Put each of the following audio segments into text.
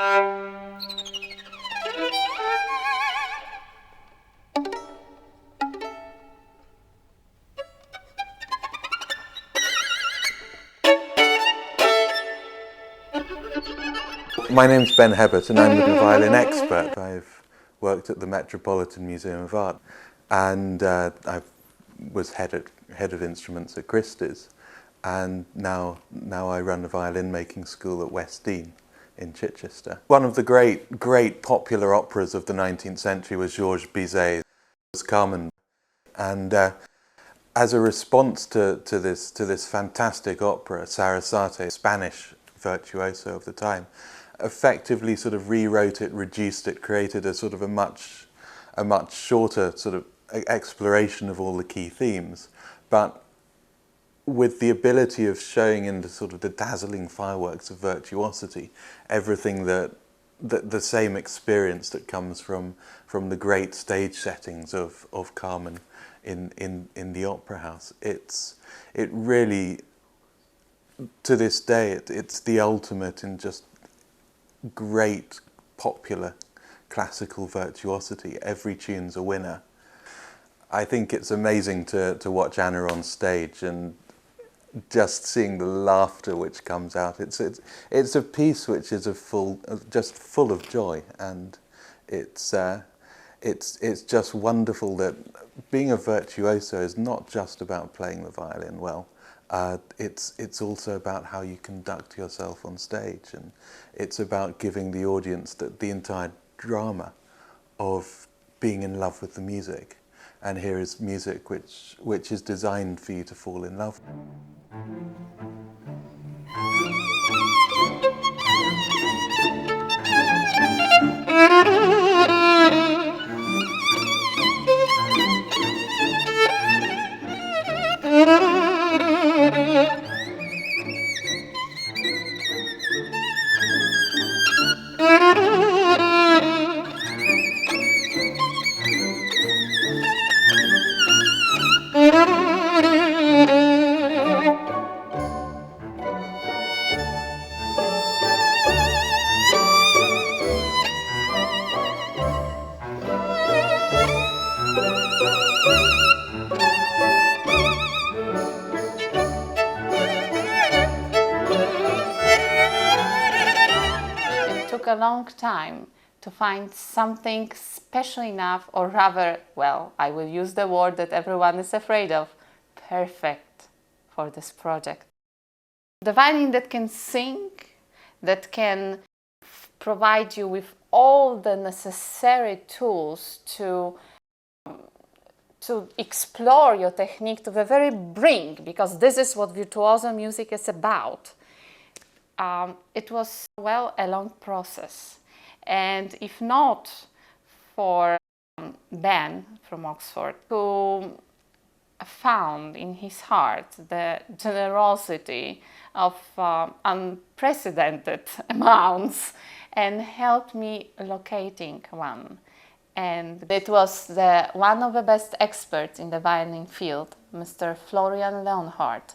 My name's Ben Hebbert and I'm the violin expert. I've worked at the Metropolitan Museum of Art and I was head of instruments at Christie's, and now I run a violin making school at West Dean in Chichester. One of the great popular operas of the 19th century was Georges Bizet's Carmen, and as a response to this fantastic opera, Sarasate, Spanish virtuoso of the time, effectively sort of rewrote it, reduced it, created a sort of a much shorter sort of exploration of all the key themes, but with the ability of showing in the sort of the dazzling fireworks of virtuosity everything that the same experience that comes from the great stage settings of Carmen in the opera house. It really, to this day, it's the ultimate in just great popular classical virtuosity. Every tune's a winner. I think it's amazing to watch Anna on stage and just seeing the laughter which comes out. It's a piece which is just full of joy, and it's just wonderful that being a virtuoso is not just about playing the violin well. It's also about how you conduct yourself on stage, and it's about giving the audience the entire drama of being in love with the music. And here is music which is designed for you to fall in love with. A long time to find something special enough, or rather, well, I will use the word that everyone is afraid of, perfect for this project. The violin that can sing, that can provide you with all the necessary tools to explore your technique to the very brink, because this is what virtuoso music is about. It was, well, a long process, and if not for Ben from Oxford, who found in his heart the generosity of unprecedented amounts and helped me locating one. And it was one of the best experts in the violin field, Mr. Florian Leonhardt,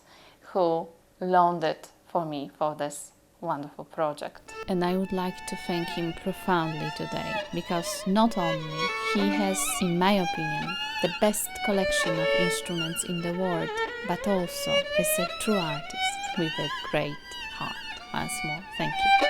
who loaned it for me for this wonderful project. And I would like to thank him profoundly today, because not only he has, in my opinion, the best collection of instruments in the world, but also is a true artist with a great heart. Once more, thank you.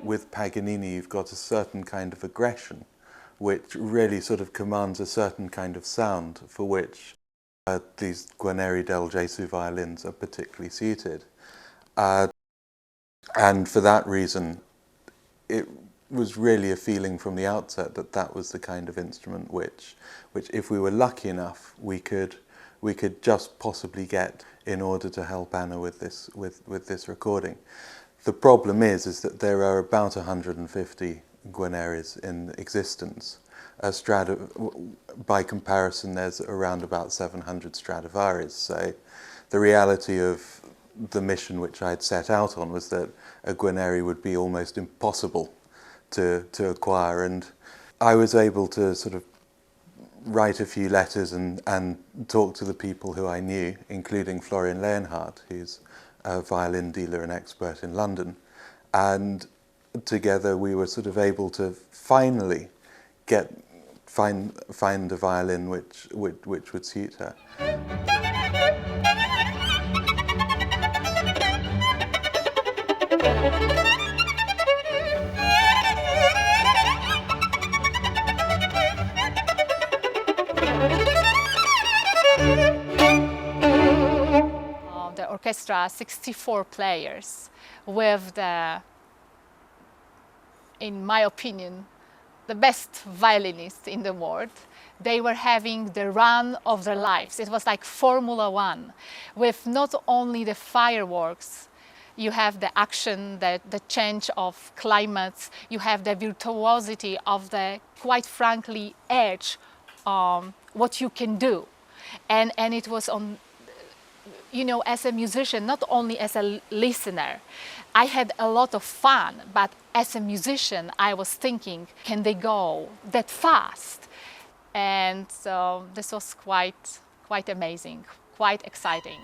With Paganini, you've got a certain kind of aggression, which really sort of commands a certain kind of sound, for which these Guarneri del Gesù violins are particularly suited. And for that reason, it was really a feeling from the outset that that was the kind of instrument which if we were lucky enough, we could we could just possibly get in order to help Anna with this recording. The problem is that there are about 150 Guarneris in existence. By comparison, there's around about 700 Stradivarius. So the reality of the mission which I had set out on was that a Guarneri would be almost impossible to acquire, and I was able to sort of write a few letters and talk to the people who I knew, including Florian Leonhardt, who's a violin dealer and expert in London, and together we were sort of able to finally find a violin which would suit her. The orchestra, 64 players, with in my opinion, the best violinists in the world. They were having the run of their lives. It was like Formula One, with not only the fireworks, you have the action, the change of climates, you have the virtuosity of the, quite frankly, edge, what you can do. And it was on, you know, as a musician, not only as a listener, I had a lot of fun, but as a musician, I was thinking, can they go that fast? And so this was quite amazing, quite exciting.